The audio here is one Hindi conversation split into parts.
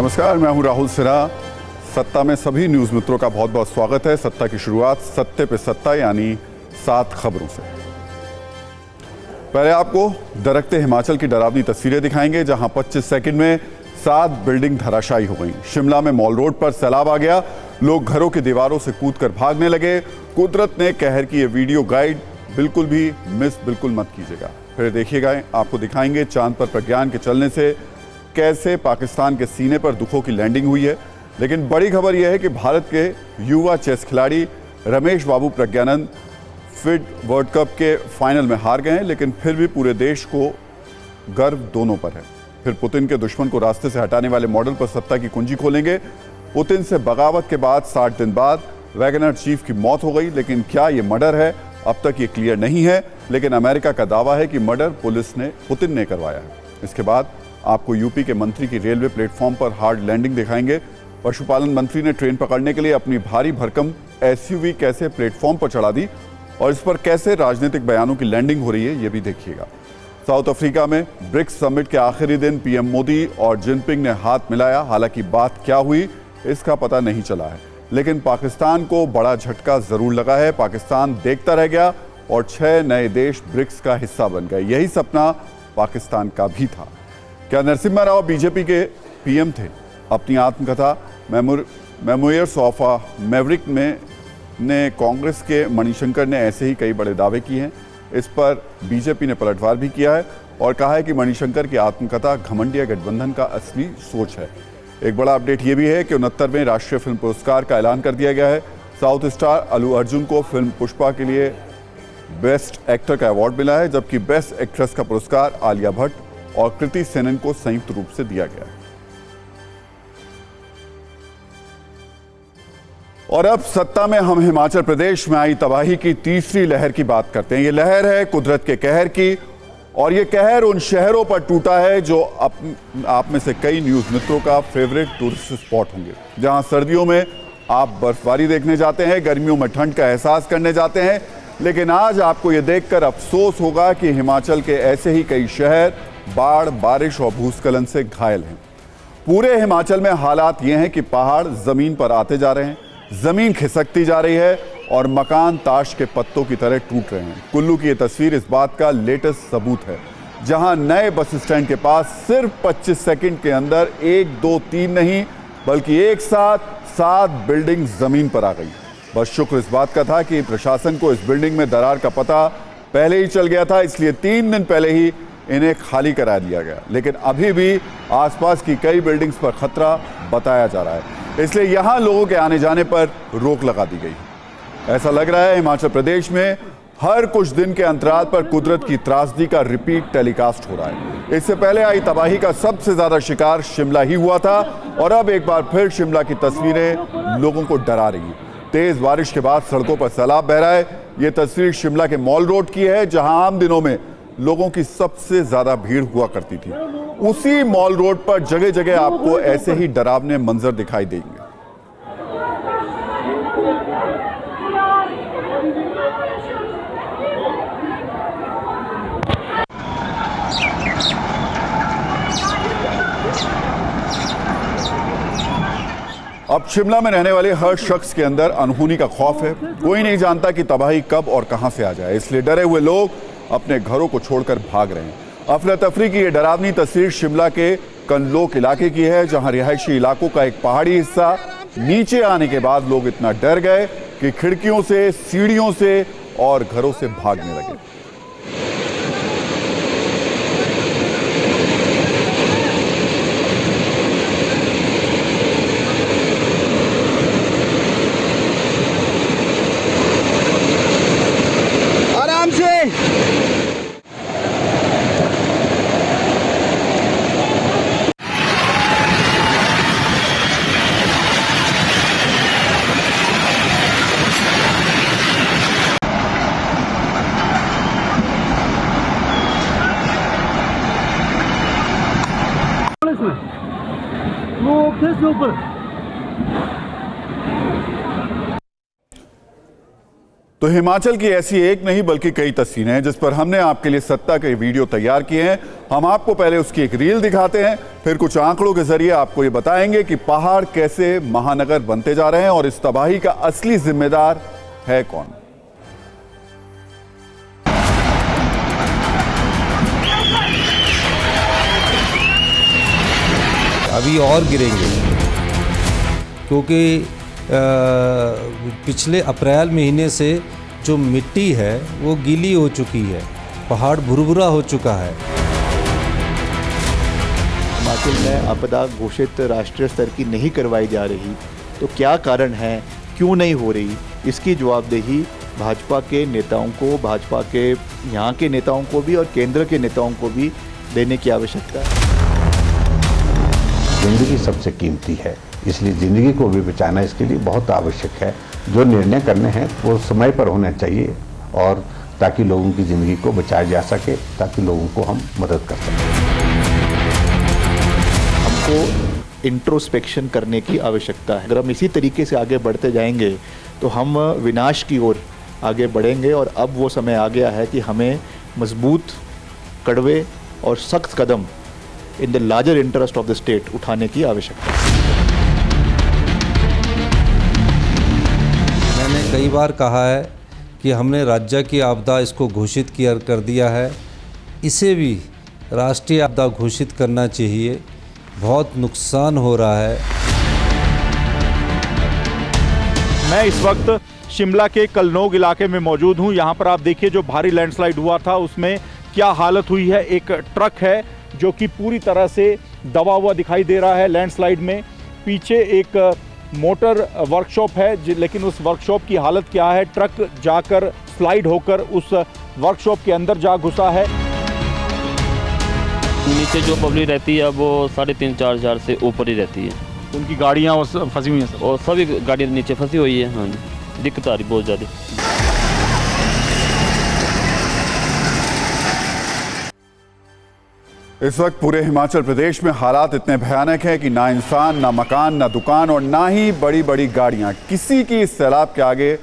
नमस्कार, मैं हूं राहुल सिन्हा। सत्ता में सभी न्यूज़ मित्रों का बहुत बहुत स्वागत है। सत्ता की शुरुआत सत्ते पे सत्ता यानी 7 खबरों से। पहले आपको दरकते हिमाचल की डरावनी तस्वीरें दिखाएंगे, जहां 25 सेकंड में 7 बिल्डिंग धराशायी हो गई। शिमला में मॉल रोड पर सैलाब आ गया, लोग घरों की दीवारों से कूदकर भागने लगे। कुदरत ने कहर की ये वीडियो गाइड बिल्कुल भी मिस बिल्कुल मत कीजिएगा। फिर देखिएगा, आपको दिखाएंगे चांद पर प्रज्ञान के चलने से कैसे पाकिस्तान के सीने पर दुखों की लैंडिंग हुई है। लेकिन बड़ी खबर यह है कि भारत के युवा चेस खिलाड़ी रमेश बाबू प्रज्ञानंद फिड वर्ल्ड कप के फाइनल में हार गए हैं, लेकिन फिर भी पूरे देश को गर्व दोनों पर है। फिर पुतिन के दुश्मन को रास्ते से हटाने वाले मॉडल पर सत्ता की कुंजी खोलेंगे। पुतिन से बगावत के बाद 60 दिन बाद वैगनर चीफ की मौत हो गई, लेकिन क्या ये मर्डर है, अब तक ये क्लियर नहीं है। लेकिन अमेरिका का दावा है कि मर्डर पुतिन ने करवाया है। इसके बाद आपको यूपी के मंत्री की रेलवे प्लेटफॉर्म पर हार्ड लैंडिंग दिखाएंगे। पशुपालन मंत्री ने ट्रेन पकड़ने के लिए अपनी भारी भरकम एसयूवी कैसे प्लेटफॉर्म पर चढ़ा दी और इस पर कैसे राजनीतिक बयानों की लैंडिंग हो रही है, ये भी देखिएगा। साउथ अफ्रीका में ब्रिक्स समिट के आखिरी दिन पीएम मोदी और जिनपिंग ने हाथ मिलाया। हालांकि बात क्या हुई इसका पता नहीं चला है, लेकिन पाकिस्तान को बड़ा झटका जरूर लगा है। पाकिस्तान देखता रह गया और 6 नए देश ब्रिक्स का हिस्सा बन गए। यही सपना पाकिस्तान का भी था। क्या नरसिम्हा राव बीजेपी के पीएम थे? अपनी आत्मकथा मेमोयर्स ऑफ अ मैवरिक में कांग्रेस के मणिशंकर ने ऐसे ही कई बड़े दावे किए हैं। इस पर बीजेपी ने पलटवार भी किया है और कहा है कि मणिशंकर की आत्मकथा घमंडिया गठबंधन का असली सोच है। एक बड़ा अपडेट ये भी है कि 69वें राष्ट्रीय फिल्म पुरस्कार का ऐलान कर दिया गया है। साउथ स्टार अल्लू अर्जुन को फिल्म पुष्पा के लिए बेस्ट एक्टर का अवार्ड मिला है, जबकि बेस्ट एक्ट्रेस का पुरस्कार आलिया भट्ट और कृति सेनन को संयुक्त रूप से दिया गया है। और अब सत्ता में हम हिमाचल प्रदेश में आई तबाही की तीसरी लहर की बात करते हैं। ये लहर है कुदरत के कहर की, और ये कहर उन शहरों पर टूटा है जो आप में से कई न्यूज़ मित्रों का फेवरेट टूरिस्ट स्पॉट होंगे, जहां सर्दियों में आप बर्फबारी देखने जाते हैं, गर्मियों में ठंड का एहसास करने जाते हैं। लेकिन आज आपको ये देखकर अफसोस होगा कि हिमाचल के ऐसे ही कई शहर बाढ़, बारिश और भूस्खलन से घायल हैं। पूरे हिमाचल में हालात ये हैं कि पहाड़ जमीन पर आते जा रहे हैं, जमीन खिसकती जा रही है और मकान ताश के पत्तों की तरह टूट रहे हैं। कुल्लू की ये तस्वीर इस बात का लेटेस्ट सबूत है, जहां नए बस स्टैंड के पास सिर्फ 25 सेकंड के अंदर 1, 2, 3 नहीं बल्कि एक साथ 7 बिल्डिंग जमीन पर आ गई। बस शुक्र इस बात का था कि प्रशासन को इस बिल्डिंग में दरार का पता पहले ही चल गया था, इसलिए 3 दिन पहले ही इन्हें खाली करा दिया गया। लेकिन अभी भी आसपास की कई बिल्डिंग्स पर खतरा बताया जा रहा है, इसलिए यहां लोगों के आने जाने पर रोक लगा दी गई। ऐसा लग रहा है हिमाचल प्रदेश में हर कुछ दिन के अंतराल पर कुदरत की त्रासदी का रिपीट टेलीकास्ट हो रहा है। इससे पहले आई तबाही का सबसे ज्यादा शिकार शिमला ही हुआ था, और अब एक बार फिर शिमला की तस्वीरें लोगों को डरा रही हैं। तेज बारिश के बाद सड़कों पर सैलाब बह रहा है। ये तस्वीर शिमला के मॉल रोड की है, जहां आम दिनों में लोगों की सबसे ज्यादा भीड़ हुआ करती थी। उसी मॉल रोड पर जगह जगह आपको ऐसे ही डरावने मंजर दिखाई देंगे। अब शिमला में रहने वाले हर शख्स के अंदर अनहोनी का खौफ है। कोई नहीं जानता कि तबाही कब और कहां से आ जाए, इसलिए डरे हुए लोग अपने घरों को छोड़कर भाग रहे हैं। अफरा तफरी की ये डरावनी तस्वीर शिमला के कनलोक इलाके की है, जहां रिहायशी इलाकों का एक पहाड़ी हिस्सा नीचे आने के बाद लोग इतना डर गए कि खिड़कियों से, सीढ़ियों से और घरों से भागने लगे। वो कैसे ऊपर तो हिमाचल की ऐसी एक नहीं बल्कि कई तस्वीरें हैं जिस पर हमने आपके लिए सत्ता के वीडियो तैयार किए हैं। हम आपको पहले उसकी एक रील दिखाते हैं, फिर कुछ आंकड़ों के जरिए आपको ये बताएंगे कि पहाड़ कैसे महानगर बनते जा रहे हैं और इस तबाही का असली जिम्मेदार है कौन। अभी और गिरेंगे क्योंकि पिछले अप्रैल महीने से जो मिट्टी है वो गीली हो चुकी है, पहाड़ भुरभुरा हो चुका है। हिमाचल में आपदा घोषित राष्ट्रीय स्तर की नहीं करवाई जा रही, तो क्या कारण है, क्यों नहीं हो रही, इसकी जवाबदेही भाजपा के नेताओं को, भाजपा के यहाँ के नेताओं को भी और केंद्र के नेताओं को भी देने की आवश्यकता है। जिंदगी सबसे कीमती है, इसलिए ज़िंदगी को भी बचाना इसके लिए बहुत आवश्यक है। जो निर्णय करने हैं वो समय पर होना चाहिए और ताकि लोगों की ज़िंदगी को बचाया जा सके, ताकि लोगों को हम मदद कर सकें। हमको इंट्रोस्पेक्शन करने की आवश्यकता है। अगर हम इसी तरीके से आगे बढ़ते जाएंगे तो हम विनाश की ओर आगे बढ़ेंगे और अब वो समय आ गया है कि हमें मजबूत, कड़वे और सख्त कदम in the larger interest of the state उठाने की आवश्यकता है। मैंने कई बार कहा है कि हमने राज्य की आपदा इसको घोषित कर दिया है, इसे भी राष्ट्रीय आपदा घोषित करना चाहिए। बहुत नुकसान हो रहा है। मैं इस वक्त शिमला के कलनोग इलाके में मौजूद हूं। यहां पर आप देखिए जो भारी लैंडस्लाइड हुआ था उसमें क्या हालत हुई है। एक ट्रक है जो कि पूरी तरह से दबा हुआ दिखाई दे रहा है लैंडस्लाइड में। पीछे एक मोटर वर्कशॉप है, लेकिन उस वर्कशॉप की हालत क्या है, ट्रक जाकर स्लाइड होकर उस वर्कशॉप के अंदर जा घुसा है। नीचे जो पब्लिक रहती है वो 3,500-4 हज़ार से ऊपर ही रहती है। उनकी गाड़ियाँ फंसी हुई हैं और सभी गाड़ियाँ नीचे फंसी हुई है। हाँ, दिक्कत आ रही बहुत ज़्यादा। इस वक्त पूरे हिमाचल प्रदेश में हालात इतने भयानक हैं कि ना इंसान, ना मकान, ना दुकान और ना ही बड़ी बड़ी गाड़ियां, किसी की इस सैलाब के आगे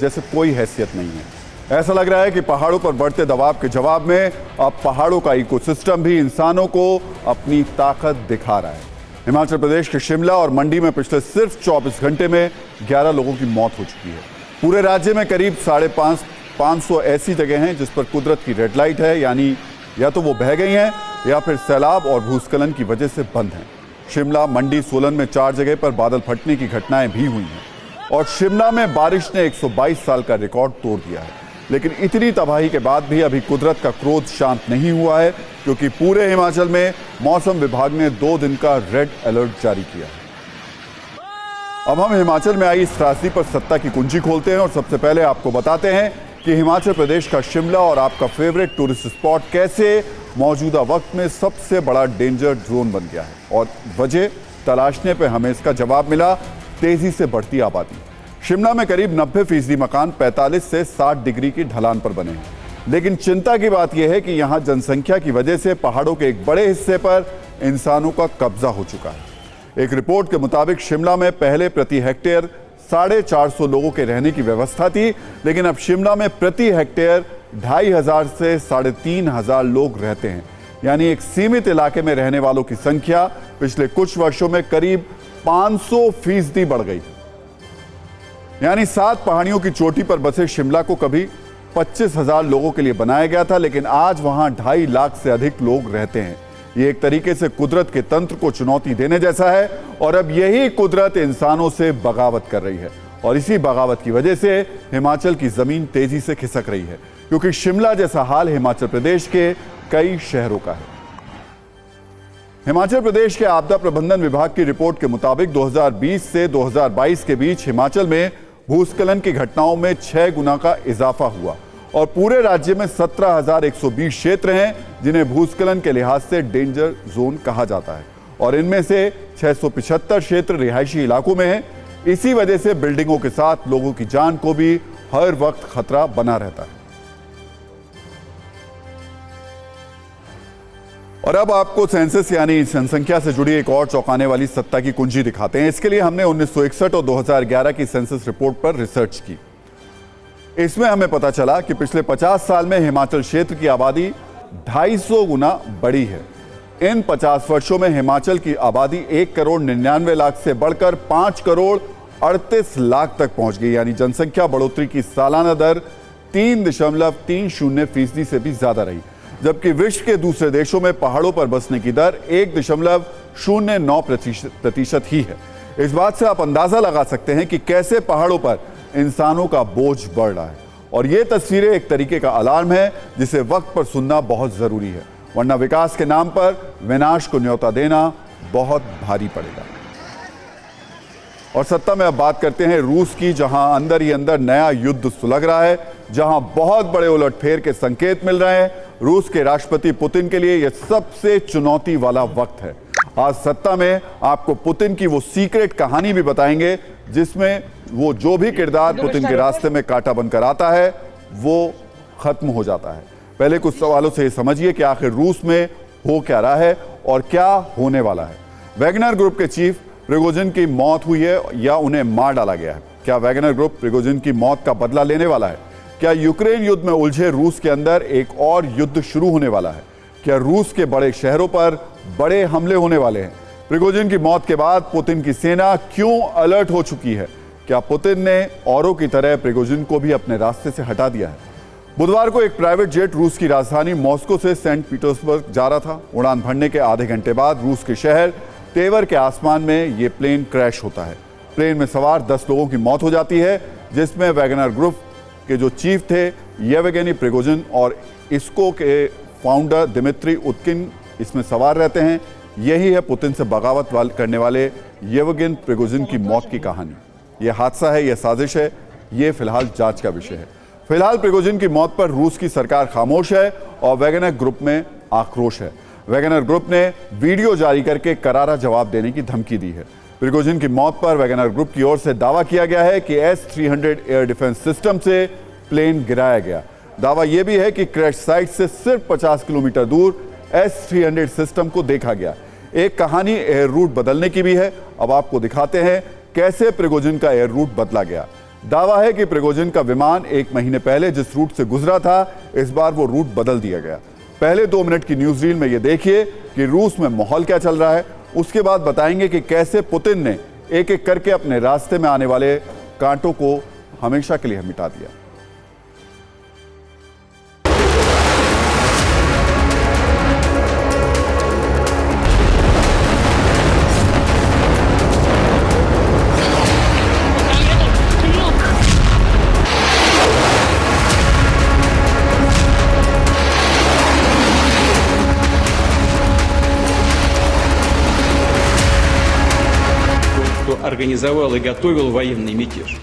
जैसे कोई हैसियत नहीं है। ऐसा लग रहा है कि पहाड़ों पर बढ़ते दबाव के जवाब में अब पहाड़ों का इकोसिस्टम भी इंसानों को अपनी ताकत दिखा रहा है। हिमाचल प्रदेश के शिमला और मंडी में पिछले सिर्फ 24 घंटे में 11 लोगों की मौत हो चुकी है। पूरे राज्य में करीब 550 ऐसी जगह हैं जिस पर कुदरत की रेड लाइट है, यानी या तो वो बह गई हैं या फिर सैलाब और भूस्खलन की वजह से बंद हैं। शिमला, मंडी, सोलन में 4 जगह पर बादल फटने की घटनाएं भी हुई हैं और शिमला में बारिश ने 122 साल का रिकॉर्ड तोड़ दिया है। लेकिन इतनी तबाही के बाद भी अभी कुदरत का क्रोध शांत नहीं हुआ है, क्योंकि पूरे हिमाचल में मौसम विभाग ने 2 दिन का रेड अलर्ट जारी किया है। अब हम हिमाचल में आई इस त्रासदी पर सत्ता की कुंजी खोलते हैं और सबसे पहले आपको बताते हैं कि हिमाचल प्रदेश का शिमला और आपका फेवरेट टूरिस्ट स्पॉट कैसे मौजूदा वक्त में सबसे बड़ा डेंजर जोन बन गया है। और वजह तलाशने पर हमें इसका जवाब मिला, तेजी से बढ़ती आबादी। शिमला में करीब 90% मकान 45 से 60 डिग्री की ढलान पर बने हैं। लेकिन चिंता की बात यह है कि यहां जनसंख्या की वजह से पहाड़ों के एक बड़े हिस्से पर इंसानों का कब्जा हो चुका है। एक रिपोर्ट के मुताबिक शिमला में पहले प्रति हेक्टेयर 450 लोगों के रहने की व्यवस्था थी, लेकिन अब शिमला में प्रति हेक्टेयर 2,500 से 3,500 लोग रहते हैं। यानी एक सीमित इलाके में रहने वालों की संख्या पिछले कुछ वर्षों में करीब 500% बढ़ गई। यानी 7 पहाड़ियों की चोटी पर बसे शिमला को कभी 25,000 लोगों के लिए बनाया गया था, लेकिन आज वहां 2.5 लाख से अधिक लोग रहते हैं। ये एक तरीके से कुदरत के तंत्र को चुनौती देने जैसा है और अब यही कुदरत इंसानों से बगावत कर रही है और इसी बगावत की वजह से हिमाचल की जमीन तेजी से खिसक रही है, क्योंकि शिमला जैसा हाल हिमाचल प्रदेश के कई शहरों का है। हिमाचल प्रदेश के आपदा प्रबंधन विभाग की रिपोर्ट के मुताबिक 2020 से 2022 के बीच हिमाचल में भूस्खलन की घटनाओं में 6 गुना का इजाफा हुआ और पूरे राज्य में 17,120 क्षेत्र हैं जिन्हें भूस्खलन के लिहाज से डेंजर जोन कहा जाता है और इनमें से 675 क्षेत्र रिहायशी इलाकों में हैं। इसी वजह से बिल्डिंगों के साथ लोगों की जान को भी हर वक्त खतरा बना रहता है। और अब आपको सेंसस यानी जनसंख्या से जुड़ी एक और चौंकाने वाली सत्ता की कुंजी दिखाते हैं। इसके लिए हमने 1961 और 2011 की सेंसस रिपोर्ट पर रिसर्च की। इसमें हमें पता चला कि पिछले 50 साल में हिमाचल क्षेत्र की आबादी 250 गुना बढ़ी है। इन 50 वर्षों में हिमाचल की आबादी 1 करोड़ 99 लाख से बढ़कर 5 करोड़ 38 लाख तक पहुंच गई, यानी जनसंख्या बढ़ोतरी की सालाना दर 3.30% से भी ज्यादा रही। जबकि विश्व के दूसरे देशों में पहाड़ों पर बसने की दर 1.09% ही है। इस बात से आप अंदाजा लगा सकते हैं कि कैसे पहाड़ों पर इंसानों का बोझ बढ़ रहा है। और ये तस्वीरें एक तरीके का अलार्म है जिसे वक्त पर सुनना बहुत जरूरी है, वरना विकास के नाम पर विनाश को न्योता देना बहुत भारी पड़ेगा। और सत्ता में अब बात करते हैं रूस की, जहां अंदर ही अंदर नया युद्ध सुलग रहा है, जहां बहुत बड़े उलटफेर के संकेत मिल रहे हैं। रूस के राष्ट्रपति पुतिन के लिए यह सबसे चुनौती वाला वक्त है। आज सत्ता में आपको पुतिन की वो सीक्रेट कहानी भी बताएंगे जिसमें वो जो भी किरदार पुतिन के रास्ते में कांटा बनकर आता है वो खत्म हो जाता है। पहले कुछ सवालों से समझिए कि आखिर रूस में हो क्या रहा है और क्या होने वाला है। वैगनर ग्रुप के चीफ प्रिगोजिन की मौत हुई है या उन्हें मार डाला गया है? क्या वैगनर ग्रुप प्रिगोजिन की मौत का बदला लेने वाला है? क्या यूक्रेन युद्ध में उलझे रूस के अंदर एक और युद्ध शुरू होने वाला है? क्या रूस के बड़े शहरों पर बड़े हमले होने वाले हैं? प्रिगोजिन की मौत के बाद पुतिन की सेना क्यों अलर्ट हो चुकी है? क्या पुतिन ने औरों की तरह प्रिगोजिन को भी अपने रास्ते से हटा दिया है? बुधवार को एक प्राइवेट जेट रूस की राजधानी मॉस्को से सेंट पीटर्सबर्ग जा रहा था। उड़ान भरने के आधे घंटे बाद रूस के शहर तेवर के आसमान में यह प्लेन क्रैश होता है। प्लेन में सवार 10 लोगों की मौत हो जाती है, जिसमें वैगनर ग्रुप के जो चीफ थे येवगेनी प्रिगोजिन और इसको के फाउंडर दिमित्री उत्किन इसमें सवार रहते हैं। यही है पुतिन से बगावत करने वाले येवगेन प्रिगोजिन की मौत की कहानी। यह हादसा है, यह साजिश है, यह फिलहाल जांच का विषय है। फिलहाल प्रिगोजिन की मौत पर रूस की सरकार खामोश है और वैगनर ग्रुप में आक्रोश है। वैगनर ग्रुप ने वीडियो जारी करके करारा जवाब देने की धमकी दी है। प्रिगोजिन की मौत पर वैगनर ग्रुप की ओर से दावा किया गया है कि S-300 एयर डिफेंस सिस्टम से प्लेन गिराया गया। दावा यह भी है कि क्रैश साइट से सिर्फ 50 किलोमीटर दूर S-300 सिस्टम को देखा गया। एक कहानी एयर रूट बदलने की भी है। अब आपको दिखाते हैं कैसे प्रिगोजिन का एयर रूट बदला गया। दावा है कि प्रिगोजिन का विमान 1 महीने पहले जिस रूट से गुजरा था, इस बार वो रूट बदल दिया गया। पहले 2 मिनट की न्यूज रील में ये देखिए कि रूस में माहौल क्या चल रहा है। उसके बाद बताएंगे कि कैसे पुतिन ने एक एक करके अपने रास्ते में आने वाले कांटों को हमेशा के लिए मिटा दिया। Организовал и готовил военный мятеж,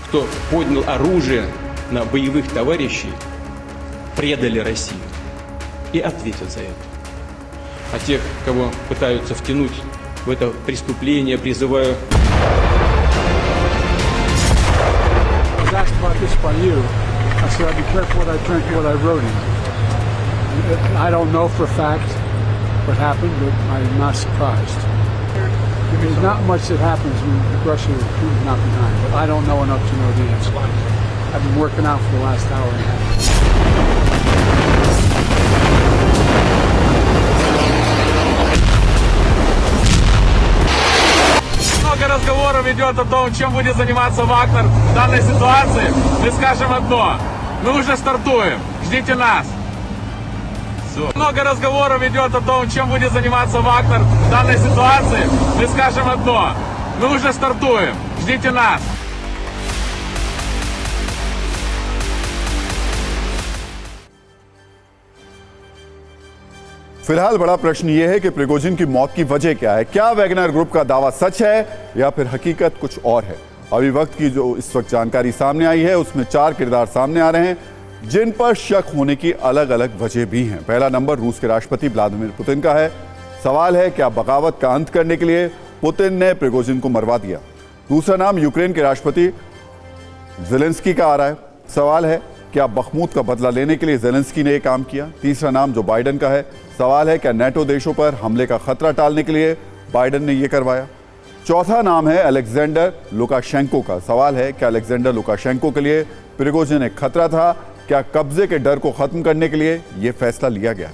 кто поднял оружие на боевых товарищей, предали Россию и ответят за это. А тех, кого пытаются втянуть в это преступление, призываю... I was asked about this by you. I said I'd be careful what I drink, what I wrote in. I don't know for a fact what happened, but I'm not surprised. There's not much that happens when Russia is not behind, but I don't know enough to know the answer. I've been working out for the last hour and a half. Много разговоров идет о том, чем будет заниматься Вагнер в данной ситуации. Мы скажем одно: мы уже стартуем, ждите нас. Много разговоров идет о том, чем будет заниматься Вагнер в данной ситуации. Мы скажем одно: мы уже стартуем, ждите нас. फिलहाल बड़ा प्रश्न यह है कि प्रिगोजिन की मौत की वजह क्या है। क्या वैगनर ग्रुप का दावा सच है या फिर हकीकत कुछ और है? अभी वक्त की जो इस वक्त जानकारी सामने आई है उसमें 4 किरदार सामने आ रहे हैं जिन पर शक होने की अलग अलग वजह भी हैं। पहला नंबर रूस के राष्ट्रपति व्लादिमीर पुतिन का है। सवाल है क्या बगावत का अंत करने के लिए पुतिन ने प्रिगोजिन को मरवा दिया? दूसरा नाम यूक्रेन के राष्ट्रपति ज़ेलेंस्की का आ रहा है। सवाल है क्या बखमूत का बदला लेने के लिए ज़ेलेंस्की ने यह काम किया? तीसरा नाम जो बाइडन का है। सवाल है क्या नेटो देशों पर हमले का खतरा टालने के लिए बाइडन ने यह करवाया? चौथा नाम है अलेक्जेंडर लुकाशेंको का। सवाल है क्या अलेक्जेंडर लुकाशेंको के लिए प्रिगोजिन एक खतरा था? क्या कब्जे के डर को खत्म करने के लिए यह फैसला लिया गया?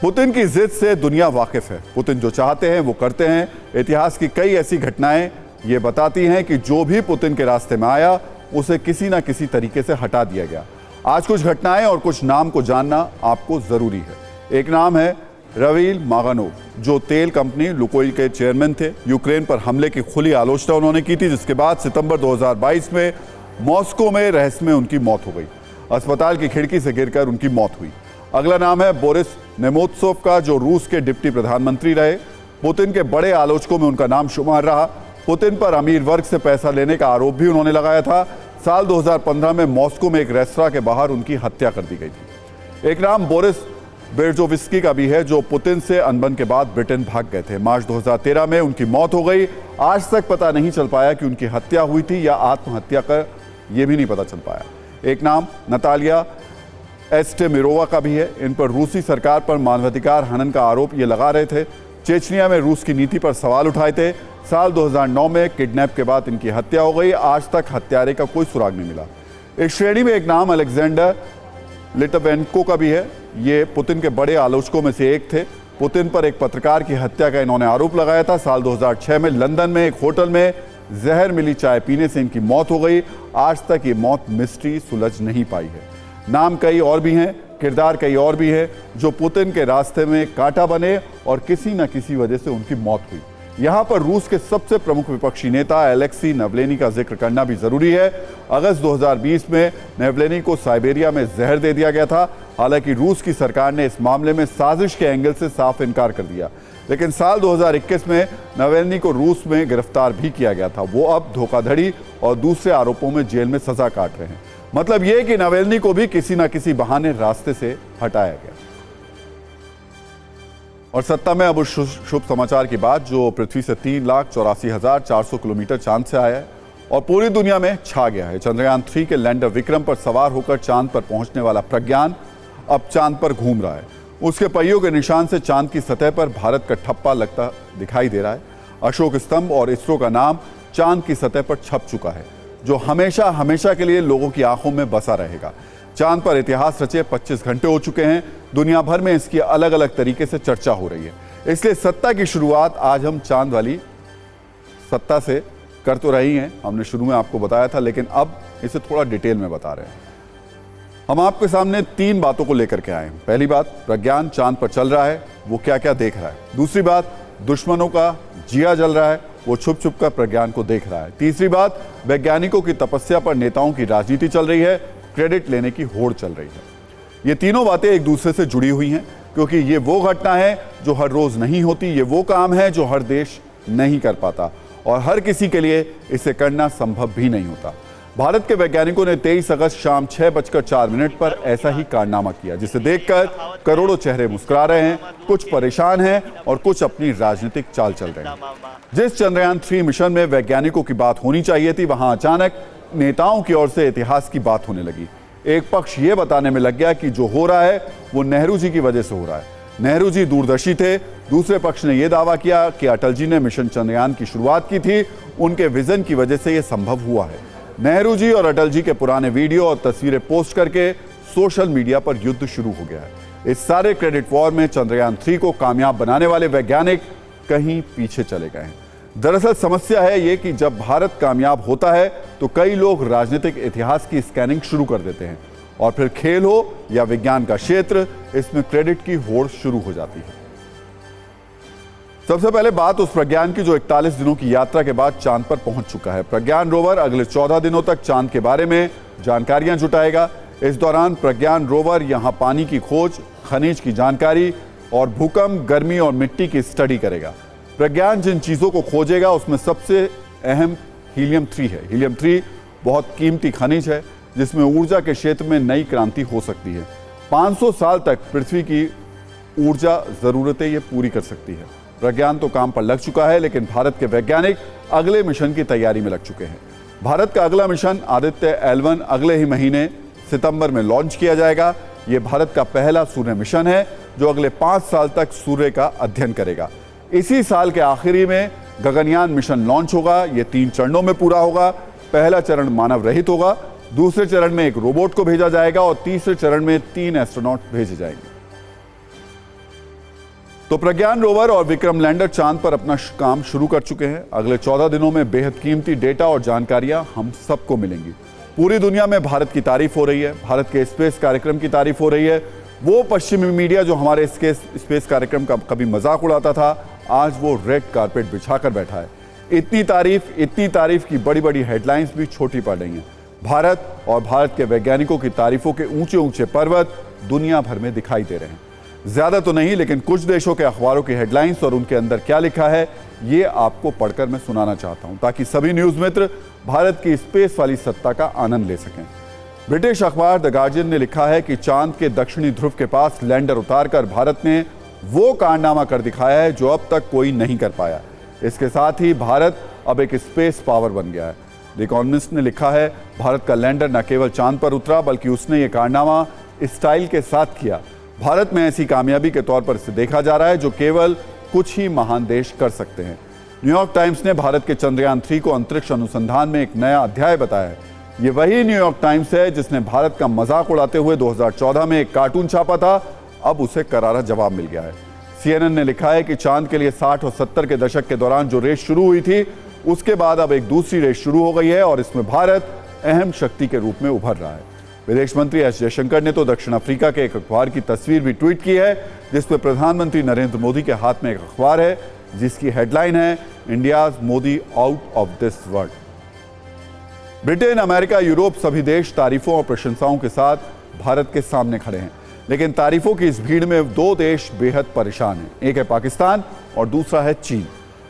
पुतिन की जिद से दुनिया वाकिफ है। पुतिन जो चाहते हैं वो करते हैं। इतिहास की कई ऐसी घटनाएं ये बताती हैं कि जो भी पुतिन के रास्ते में आया उसे किसी ना किसी तरीके से हटा दिया गया। आज कुछ घटनाएं और कुछ नाम को जानना आपको जरूरी है। एक नाम है राविल मागानोव, जो तेल कंपनी लुकोइल के चेयरमैन थे। यूक्रेन पर हमले की खुली आलोचना उन्होंने की थी, जिसके बाद सितंबर 2022 में मॉस्को में रहस्यमय उनकी मौत हो गई। अस्पताल की खिड़की से गिरकर उनकी मौत हुई। अगला नाम है बोरिस नेमोत्सोव का, जो रूस के डिप्टी प्रधानमंत्री रहे। पुतिन के बड़े आलोचकों में उनका नाम शुमार रहा। पुतिन पर अमीर वर्ग से पैसा लेने का आरोप भी उन्होंने लगाया था। साल 2015 में मॉस्को में एक रेस्तरां के बाहर उनकी हत्या कर दी गई थी। एक नाम बोरिस बेर्जोविस्की का भी है, जो पुतिन से अनबन के बाद ब्रिटेन भाग गए थे। मार्च 2013 में उनकी मौत हो गई। आज तक पता नहीं चल पाया कि उनकी हत्या हुई थी या आत्महत्या कर, यह भी नहीं पता चल पाया। एक नाम नतालिया एस्टेमिरोवा का भी है। इन पर रूसी सरकार पर मानवाधिकार हनन का आरोप ये लगा रहे थे। चेचनिया में रूस की नीति पर सवाल उठाए थे। साल 2009 में किडनैप के बाद इनकी हत्या हो गई। आज तक हत्यारे का कोई सुराग नहीं मिला। इस श्रेणी में एक नाम अलेक्जेंडर लिटवेंको का भी है। ये पुतिन के बड़े आलोचकों में से एक थे। पुतिन पर एक पत्रकार की हत्या का इन्होंने आरोप लगाया था। साल 2006 में लंदन में एक होटल में जहर मिली चाय पीने से इनकी मौत हो गई। आज तक ये मौत मिस्ट्री सुलझ नहीं पाई है। नाम कई और भी हैं, किरदार कई और भी हैं, जो पुतिन के रास्ते में कांटा बने और किसी न किसी वजह से उनकी मौत हुई। यहां पर रूस के सबसे प्रमुख विपक्षी नेता एलेक्सी नावलेनी का जिक्र करना भी जरूरी है। अगस्त 2020 में नावलेनी को साइबेरिया में जहर दे दिया गया था। हालांकि रूस की सरकार ने इस मामले में साजिश के एंगल से साफ इनकार कर दिया, लेकिन साल 2021 में नावलेनी को रूस में गिरफ्तार भी किया गया था। वो अब धोखाधड़ी और दूसरे आरोपों में जेल में सजा काट रहे हैं। मतलब यह कि नावलेनी को भी किसी ना किसी बहाने रास्ते से हटाया गया। और सत्ता में अब उस शुभ समाचार की बात जो पृथ्वी से 3,84,400 किलोमीटर चांद से आया है और पूरी दुनिया में छा गया है। चंद्रयान 3 के लैंडर विक्रम पर सवार होकर चांद पर पहुंचने वाला प्रज्ञान अब चांद पर घूम रहा है। उसके पहियों के निशान से चांद की सतह पर भारत का ठप्पा लगता दिखाई दे रहा है। अशोक स्तंभ और इसरो का नाम चांद की सतह पर छप चुका है, जो हमेशा हमेशा के लिए लोगों की आंखों में बसा रहेगा। चांद पर इतिहास रचे 25 घंटे हो चुके हैं। दुनिया भर में इसकी अलग अलग तरीके से चर्चा हो रही है। इसलिए सत्ता की शुरुआत आज हम चांद वाली सत्ता से कर तो रही हैं, हमने शुरू में आपको बताया था, लेकिन अब इसे थोड़ा डिटेल में बता रहे हैं। हम आपके सामने 3 बातों को लेकर के आए हैं। पहली बात, प्रज्ञान चांद पर चल रहा है, वो क्या क्या देख रहा है। दूसरी बात, दुश्मनों का जिया जल रहा है, वो छुप छुप कर प्रज्ञान को देख रहा है। तीसरी बात, वैज्ञानिकों की तपस्या पर नेताओं की राजनीति चल रही है, क्रेडिट लेने की होड़ चल रही है। ये तीनों बातें एक दूसरे से जुड़ी हुई हैं, क्योंकि ये वो घटना है जो हर रोज नहीं होती, ये वो काम है जो हर देश नहीं कर पाता और हर किसी के लिए इसे करना संभव भी नहीं होता। भारत के वैज्ञानिकों ने 23 अगस्त शाम 6:04 पर ऐसा ही कारनामा किया, जिसे देखकर करोड़ों चेहरे मुस्कुरा रहे हैं, कुछ परेशान हैं और कुछ अपनी राजनीतिक चाल चल रहे हैं। जिस चंद्रयान 3 मिशन में वैज्ञानिकों की बात होनी चाहिए थी, वहां अचानक नेताओं की ओर से इतिहास की बात होने लगी। एक पक्ष यह बताने में लग गया कि जो हो रहा है वो नेहरू जी की वजह से हो रहा है, नेहरू जी दूरदर्शी थे। दूसरे पक्ष ने यह दावा किया कि अटल जी ने मिशन चंद्रयान की शुरुआत की थी, उनके विजन की वजह से यह संभव हुआ है। नेहरू जी और अटल जी के पुराने वीडियो और तस्वीरें पोस्ट करके सोशल मीडिया पर युद्ध शुरू हो गया है। इस सारे क्रेडिट वॉर में चंद्रयान 3 को कामयाब बनाने वाले वैज्ञानिक कहीं पीछे चले गए हैं। दरअसल समस्या है ये कि जब भारत कामयाब होता है तो कई लोग राजनीतिक इतिहास की स्कैनिंग शुरू कर देते हैं और फिर खेल हो या विज्ञान का क्षेत्र, इसमें क्रेडिट की होड़ शुरू हो जाती है। सबसे पहले बात उस प्रज्ञान की जो 41 दिनों की यात्रा के बाद चांद पर पहुंच चुका है। प्रज्ञान रोवर अगले 14 दिनों तक चांद के बारे में जानकारियां जुटाएगा। इस दौरान प्रज्ञान रोवर यहां पानी की खोज, खनिज की जानकारी और भूकंप, गर्मी और मिट्टी की स्टडी करेगा। प्रज्ञान जिन चीजों को खोजेगा उसमें सबसे अहम हीलियम 3 है। हीलियम 3 बहुत कीमती खनिज है जिसमें ऊर्जा के क्षेत्र में नई क्रांति हो सकती है। 500 साल तक पृथ्वी की ऊर्जा जरूरतें ये पूरी कर सकती है। प्रज्ञान तो काम पर लग चुका है, लेकिन भारत के वैज्ञानिक अगले मिशन की तैयारी में लग चुके हैं। भारत का अगला मिशन आदित्य L1 अगले ही महीने सितंबर में लॉन्च किया जाएगा। यह भारत का पहला सूर्य मिशन है जो अगले 5 साल तक सूर्य का अध्ययन करेगा। इसी साल के आखिरी में गगनयान मिशन लॉन्च होगा। यह 3 चरणों में पूरा होगा। पहला चरण मानव रहित होगा, दूसरे चरण में एक रोबोट को भेजा जाएगा और तीसरे चरण में 3 एस्ट्रोनॉट भेजे जाएंगे। तो प्रज्ञान रोवर और विक्रम लैंडर चांद पर अपना काम शुरू कर चुके हैं। अगले 14 दिनों में बेहद कीमती डेटा और जानकारियां हम सबको मिलेंगी। पूरी दुनिया में भारत की तारीफ हो रही है, भारत के स्पेस कार्यक्रम की तारीफ हो रही है। वो पश्चिमी मीडिया जो हमारे स्पेस कार्यक्रम का कभी मजाक उड़ाता था, आज वो रेड कारपेट बिछाकर बैठा है। इतनी तारीफ की बड़ी बड़ी हेडलाइंस भी छोटी पड़ रही हैं। भारत और भारत के वैज्ञानिकों की तारीफों के ऊंचे ऊंचे पर्वत दुनिया भर में दिखाई दे रहे हैं। ज्यादा तो नहीं, लेकिन कुछ देशों के अखबारों की हेडलाइंस और उनके अंदर क्या लिखा है ये आपको पढ़कर मैं सुनाना चाहता हूं, ताकि सभी न्यूज मित्र भारत की स्पेस वाली सत्ता का आनंद ले सकें। ब्रिटिश अखबार द गार्जियन ने लिखा है कि चांद के दक्षिणी ध्रुव के पास लैंडर उतारकर भारत ने वो कारनामा कर दिखाया है जो अब तक कोई नहीं कर पाया। इसके साथ ही भारत अब एक स्पेस पावर बन गया है। द इकोनॉमिस्ट ने लिखा है, भारत का लैंडर न केवल चांद पर उतरा बल्कि उसने ये कारनामा स्टाइल के साथ किया। भारत में ऐसी कामयाबी के तौर पर इसे देखा जा रहा है जो केवल कुछ ही महान देश कर सकते हैं। न्यूयॉर्क टाइम्स ने भारत के चंद्रयान 3 को अंतरिक्ष अनुसंधान में एक नया अध्याय बताया है। ये वही न्यूयॉर्क टाइम्स है जिसने भारत का मजाक उड़ाते हुए 2014 में एक कार्टून छापा था, अब उसे करारा जवाब मिल गया है। CNN ने लिखा है कि चांद के लिए 60 और 70 के दशक के दौरान जो रेस शुरू हुई थी, उसके बाद अब एक दूसरी रेस शुरू हो गई है और इसमें भारत अहम शक्ति के रूप में उभर रहा है। विदेश मंत्री एस जयशंकर ने तो दक्षिण अफ्रीका के एक अखबार की तस्वीर भी ट्वीट की है, जिसमें प्रधानमंत्री नरेंद्र मोदी के हाथ में एक अखबार है जिसकी हेडलाइन है, India's Modi out of this world. Britain, America, Europe सभी देश तारीफों और प्रशंसाओं के साथ भारत के सामने खड़े हैं, लेकिन तारीफों की इस भीड़ में 2 देश बेहद परेशान हैं। एक है पाकिस्तान और दूसरा है चीन।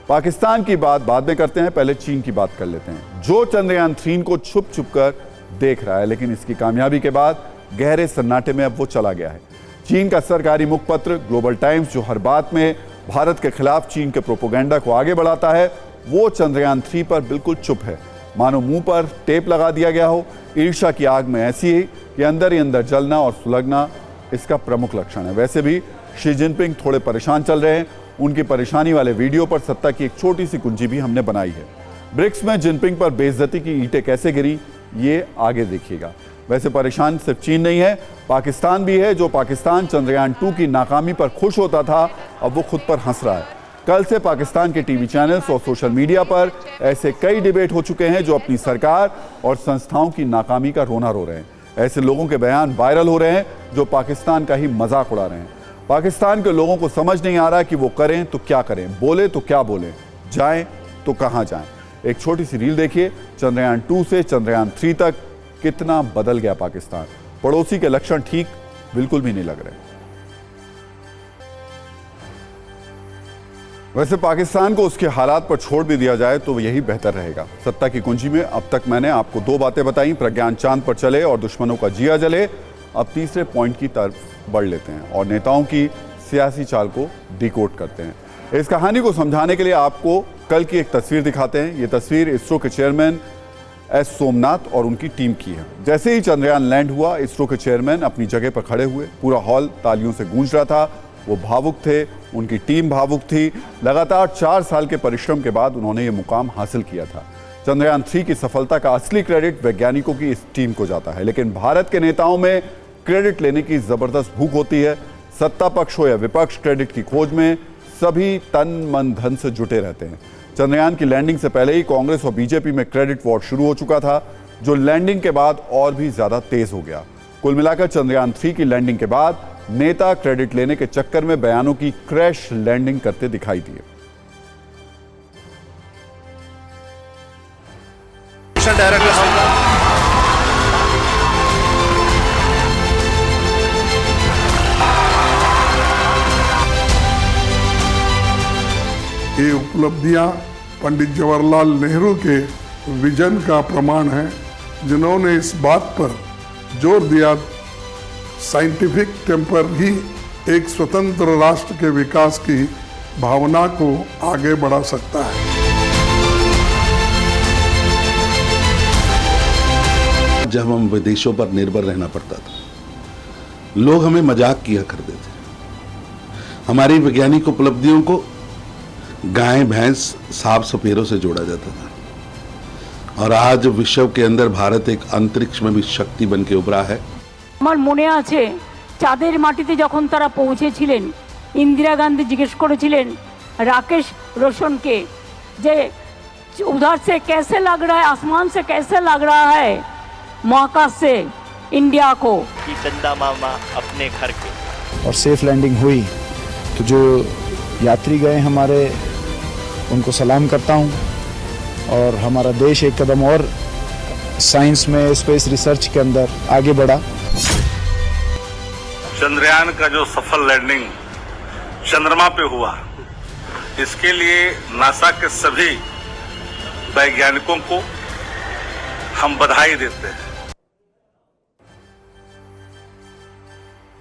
पाकिस्तान की बात बाद में करते हैं, पहले चीन की बात कर लेते हैं, जो चंद्रयान 3 को छुप कर देख रहा है, लेकिन इसकी कामयाबी के बाद गहरे सन्नाटे में अब वो चला गया है। चीन का सरकारी मुखपत्र ग्लोबल टाइम्स, जो हर बात में भारत के खिलाफ चीन के प्रोपोगेंडा को आगे बढ़ाता है, वो चंद्रयान 3 पर बिल्कुल चुप है, मानो मुंह पर टेप लगा दिया गया हो। ईर्ष्या की आग में ऐसी ही कि अंदर ही अंदर जलना और सुलगना इसका प्रमुख लक्षण है। वैसे भी शी जिनपिंग थोड़े परेशान चल रहे हैं। उनकी परेशानी वाले वीडियो पर सत्ता की एक छोटी सी कुंजी भी हमने बनाई है। ब्रिक्स में जिनपिंग पर बेइज्जती की ईंटें कैसे गिरी, ये आगे देखिएगा। वैसे परेशान सिर्फ चीन नहीं है, पाकिस्तान भी है। जो पाकिस्तान चंद्रयान 2 की नाकामी पर खुश होता था, अब वो खुद पर हंस रहा है। कल से पाकिस्तान के टीवी चैनल्स और सोशल मीडिया पर ऐसे कई डिबेट हो चुके हैं जो अपनी सरकार और संस्थाओं की नाकामी का रोना रो रहे हैं। ऐसे लोगों के बयान वायरल हो रहे हैं जो पाकिस्तान का ही मजाक उड़ा रहे हैं। पाकिस्तान के लोगों को समझ नहीं आ रहा कि वो करें तो क्या करें, बोले तो क्या बोले, जाएं तो कहां जाएं। एक छोटी सी रील देखिए, चंद्रयान 2 से चंद्रयान 3 तक कितना बदल गया पाकिस्तान। पड़ोसी के लक्षण ठीक बिल्कुल भी नहीं लग रहे। वैसे पाकिस्तान को उसके हालात पर छोड़ भी दिया जाए तो यही बेहतर रहेगा। सत्ता की कुंजी में अब तक मैंने आपको 2 बातें बताई, प्रज्ञान चांद पर चले और दुश्मनों का जिया जले। अब तीसरे पॉइंट की तरफ बढ़ लेते हैं और नेताओं की सियासी चाल को डिकोड करते हैं। इस कहानी को समझाने के लिए आपको कल की एक तस्वीर दिखाते हैं। ये तस्वीर इसरो के चेयरमैन एस सोमनाथ और उनकी टीम की है। जैसे ही चंद्रयान लैंड हुआ, इसरो के चेयरमैन अपनी जगह पर खड़े हुए। पूरा हॉल तालियों से गूंज रहा था। वो भावुक थे, उनकी टीम भावुक थी। लगातार 4 साल के परिश्रम के बाद उन्होंने ये मुकाम हासिल किया था। चंद्रयान 3 की सफलता का असली क्रेडिट वैज्ञानिकों की इस टीम को जाता है, लेकिन भारत के नेताओं में क्रेडिट लेने की जबरदस्त भूख होती है। सत्ता पक्ष हो या विपक्ष, क्रेडिट की खोज में सभी तन मन धन से जुटे रहते हैं। चंद्रयान की लैंडिंग से पहले ही कांग्रेस और बीजेपी में क्रेडिट वॉर शुरू हो चुका था, जो लैंडिंग के बाद और भी ज्यादा तेज हो गया। कुल मिलाकर चंद्रयान 3 की लैंडिंग के बाद नेता क्रेडिट लेने के चक्कर में बयानों की क्रैश लैंडिंग करते दिखाई दिए। ये उपलब्धियां पंडित जवाहरलाल नेहरू के विजन का प्रमाण है, जिन्होंने इस बात पर जोर दिया साइंटिफिक टेम्पर ही एक स्वतंत्र राष्ट्र के विकास की भावना को आगे बढ़ा सकता है। जब हम विदेशों पर निर्भर रहना पड़ता था, लोग हमें मजाक किया करते थे। हमारी वैज्ञानिक उपलब्धियों को गाय, भैंस, सांप, सपेरों से जोड़ा जाता था। और आज विश्व के अंदर भारत एक अंतरिक्ष में भी शक्ति बन के उभरा है। আমার মনে আছে চাঁদের মাটিতে যখন তারা পৌঁছেছিলেন, ইন্দিরা গান্ধী জিজ্ঞেস করেছিলেন রাকেশ रोशन के जे उधर से कैसे लग रहा है, आसमान से कैसे लग रहा है महाकाश से इंडिया को, कि चंदा मामा अपने घर के। और सेफ लैंडिंग हुई तो जो यात्री गए हमारे उनको सलाम करता हूं, और हमारा देश एक कदम और साइंस में स्पेस रिसर्च के अंदर आगे बढ़ा। चंद्रयान का जो सफल लैंडिंग चंद्रमा पे हुआ, इसके लिए नासा के सभी वैज्ञानिकों को हम बधाई देते हैं।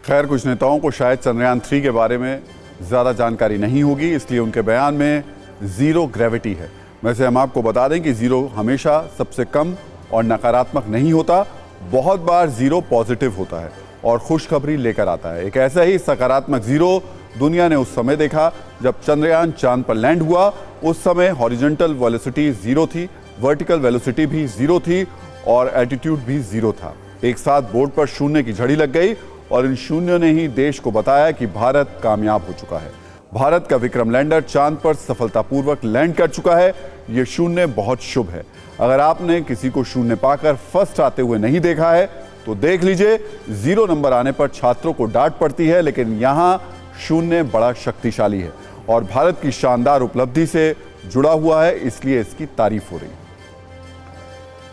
खैर, कुछ नेताओं को शायद चंद्रयान 3 के बारे में ज़्यादा जानकारी नहीं होगी, इसलिए उनके बयान में ज़ीरो ग्रेविटी है। वैसे हम आपको बता दें कि ज़ीरो हमेशा सबसे कम और नकारात्मक नहीं होता, बहुत बार ज़ीरो पॉजिटिव होता है और खुशखबरी लेकर आता है। एक ऐसा ही सकारात्मक ज़ीरो दुनिया ने उस समय देखा जब चंद्रयान चांद पर लैंड हुआ। उस समय हॉरिजॉन्टल वेलोसिटी 0 थी, वर्टिकल वेलोसिटी भी 0 थी और एल्टीट्यूड भी 0 था। एक साथ बोर्ड पर शून्य की झड़ी लग गई और इन शून्यों ने ही देश को बताया कि भारत कामयाब हो चुका है। भारत का विक्रम लैंडर चांद पर सफलतापूर्वक लैंड कर चुका है। ये शून्य बहुत शुभ है। अगर आपने किसी को शून्य पाकर फर्स्ट आते हुए नहीं देखा है तो देख लीजिए। 0 नंबर आने पर छात्रों को डांट पड़ती है, लेकिन यहां शून्य बड़ा शक्तिशाली है और भारत की शानदार उपलब्धि से जुड़ा हुआ है, इसलिए इसकी तारीफ हो रही है।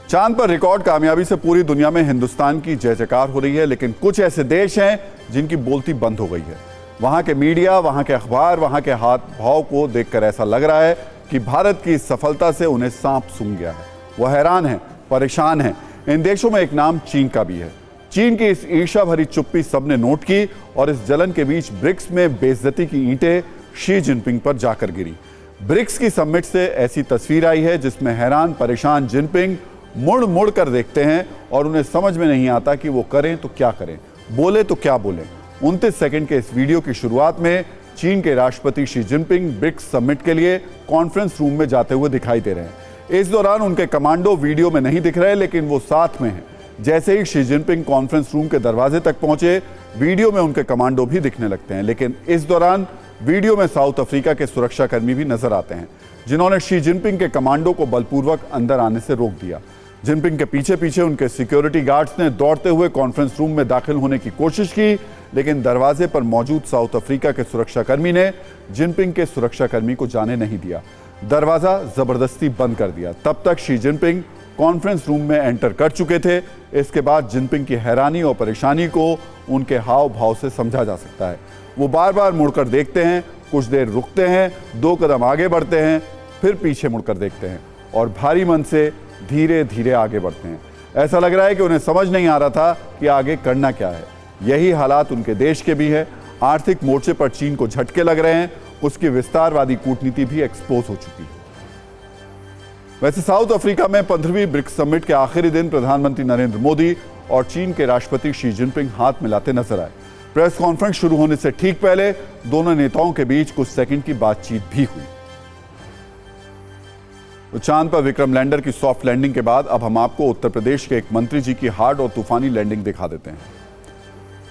चांद पर रिकॉर्ड कामयाबी से पूरी दुनिया में हिंदुस्तान की जय जयकार हो रही है, लेकिन कुछ ऐसे देश हैं जिनकी बोलती बंद हो गई है। वहां के मीडिया, वहां के अखबार, वहां के हाथ भाव को देखकर ऐसा लग रहा है कि भारत की इस सफलता से उन्हें सांप सूंघ गया है। वह हैरान है, परेशान है। इन देशों में एक नाम चीन का भी है। चीन की इस ईर्ष्या भरी चुप्पी सबने नोट की और इस जलन के बीच ब्रिक्स में बेइज्जती की ईंटें शी जिनपिंग पर जाकर गिरी। ब्रिक्स की समिट से ऐसी तस्वीर आई है जिसमें हैरान परेशान जिनपिंग मुड़ मुड़ कर देखते हैं और उन्हें समझ में नहीं आता कि वो करें तो क्या करें, बोले तो क्या बोलें। 29 सेकंड के इस वीडियो की शुरुआत में चीन के राष्ट्रपति शी जिनपिंग ब्रिक्स समिट के लिए कॉन्फ्रेंस रूम में जाते हुए दिखाई दे रहे हैं। इस दौरान उनके कमांडो वीडियो में नहीं दिख रहे, लेकिन वो साथ में हैं। जैसे ही शी जिनपिंग कॉन्फ्रेंस रूम के दरवाजे तक पहुंचे, वीडियो में उनके कमांडो भी दिखने लगते हैं। लेकिन इस दौरान वीडियो में साउथ अफ्रीका के सुरक्षाकर्मी भी नजर आते हैं, जिन्होंने शी जिनपिंग के कमांडो को बलपूर्वक अंदर आने से रोक दिया। जिनपिंग के पीछे पीछे उनके सिक्योरिटी गार्ड्स ने दौड़ते हुए कॉन्फ्रेंस रूम में दाखिल होने की कोशिश की, लेकिन दरवाजे पर मौजूद साउथ अफ्रीका के सुरक्षाकर्मी ने जिनपिंग के सुरक्षाकर्मी को जाने नहीं दिया। दरवाजा जबरदस्ती बंद कर दिया। तब तक शी जिनपिंग कॉन्फ्रेंस रूम में एंटर कर चुके थे। इसके बाद जिनपिंग की हैरानी और परेशानी को उनके हाव भाव से समझा जा सकता है। वो बार बार मुड़कर देखते हैं, कुछ देर रुकते हैं, 2 कदम आगे बढ़ते हैं, फिर पीछे मुड़कर देखते हैं और भारी मन से धीरे धीरे आगे बढ़ते हैं। ऐसा लग रहा है कि उन्हें समझ नहीं आ रहा था कि आगे करना क्या है। यही हालात उनके देश के भी है। आर्थिक मोर्चे पर चीन को झटके लग रहे हैं, उसकी विस्तारवादी कूटनीति भी एक्सपोज हो चुकी है। वैसे साउथ अफ्रीका में 15वीं ब्रिक्स समिट के आखिरी दिन प्रधानमंत्री नरेंद्र मोदी और चीन के राष्ट्रपति शी जिनपिंग हाथ मिलाते नजर आए। प्रेस कॉन्फ्रेंस शुरू होने से ठीक पहले दोनों नेताओं के बीच कुछ सेकंड की बातचीत भी हुई। तो चांद पर विक्रम लैंडर की सॉफ्ट लैंडिंग के बाद अब हम आपको उत्तर प्रदेश के एक मंत्री जी की हार्ड और तूफानी लैंडिंग दिखा देते हैं।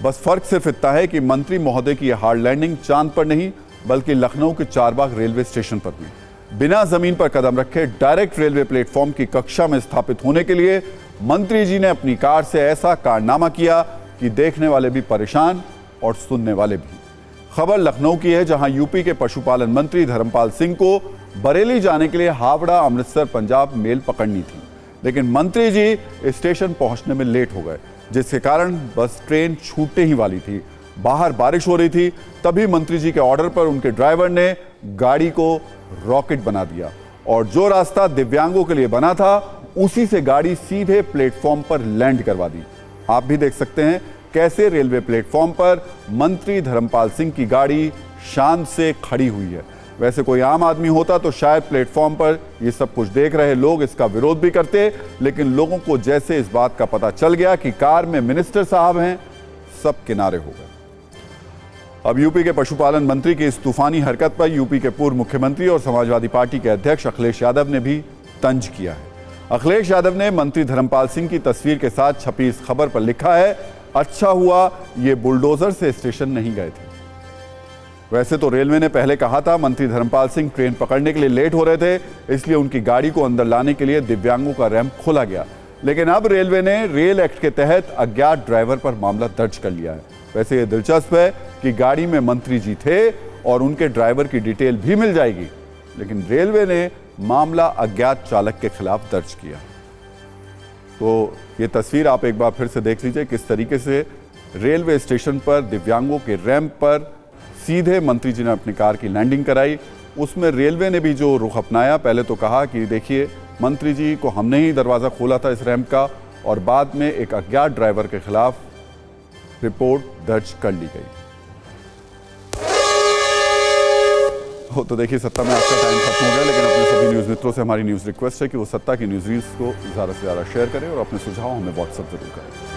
बस फर्क सिर्फ इतना है कि मंत्री महोदय की यह हार्ड लैंडिंग चांद पर नहीं, बल्कि लखनऊ के चारबाग रेलवे स्टेशन पर हुई। बिना जमीन पर कदम रखे डायरेक्ट रेलवे प्लेटफॉर्म की कक्षा में स्थापित होने के लिए मंत्री जी ने अपनी कार से ऐसा कारनामा किया कि देखने वाले भी परेशान और सुनने वाले भी। खबर लखनऊ की है, जहां यूपी के पशुपालन मंत्री धर्मपाल सिंह को बरेली जाने के लिए हावड़ा अमृतसर पंजाब मेल पकड़नी थी, लेकिन मंत्री जी स्टेशन पहुंचने में लेट हो गए, जिसके कारण बस ट्रेन छूटने ही वाली थी। बाहर बारिश हो रही थी, तभी मंत्री जी के ऑर्डर पर उनके ड्राइवर ने गाड़ी को रॉकेट बना दिया और जो रास्ता दिव्यांगों के लिए बना था उसी से गाड़ी सीधे प्लेटफॉर्म पर लैंड करवा दी। आप भी देख सकते हैं कैसे रेलवे प्लेटफॉर्म पर मंत्री धर्मपाल सिंह की गाड़ी शान से खड़ी हुई है। वैसे कोई आम आदमी होता तो शायद प्लेटफॉर्म पर ये सब कुछ देख रहे लोग इसका विरोध भी करते, लेकिन लोगों को जैसे इस बात का पता चल गया कि कार में मिनिस्टर साहब हैं, सब किनारे हो गए। अब यूपी के पशुपालन मंत्री की इस तूफानी हरकत पर यूपी के पूर्व मुख्यमंत्री और समाजवादी पार्टी के अध्यक्ष अखिलेश यादव ने भी तंज किया है। अखिलेश यादव ने मंत्री धर्मपाल सिंह की तस्वीर के साथ छपी इस खबर पर लिखा है, अच्छा हुआ ये बुलडोजर से स्टेशन नहीं गए थे। वैसे तो रेलवे ने पहले कहा था मंत्री धर्मपाल सिंह ट्रेन पकड़ने के लिए लेट हो रहे थे, इसलिए उनकी गाड़ी को अंदर लाने के लिए दिव्यांगों का रैंप खोला गया। लेकिन अब रेलवे ने रेल एक्ट के तहत अज्ञात ड्राइवर पर मामला दर्ज कर लिया है। वैसे ये दिलचस्प है कि गाड़ी में मंत्री जी थे और उनके ड्राइवर की डिटेल भी मिल जाएगी, लेकिन रेलवे ने मामला अज्ञात चालक के खिलाफ दर्ज किया। तो ये तस्वीर आप एक बार फिर से देख लीजिए, किस तरीके से रेलवे स्टेशन पर दिव्यांगों के रैंप पर सीधे मंत्री जी ने अपनी कार की लैंडिंग कराई। उसमें रेलवे ने भी जो रुख अपनाया, पहले तो कहा कि देखिए मंत्री जी को हमने ही दरवाज़ा खोला था इस रैंप का, और बाद में एक अज्ञात ड्राइवर के खिलाफ रिपोर्ट दर्ज कर ली गई। तो देखिए, सत्ता में आज का टाइम खत्म हो गया, लेकिन अपने सभी न्यूज़ मित्रों से हमारी न्यूज़ रिक्वेस्ट है कि वो सत्ता की न्यूज़ रील्स को ज़्यादा से ज़्यादा शेयर करें और अपने सुझाव हमें व्हाट्सएप जरूर करें।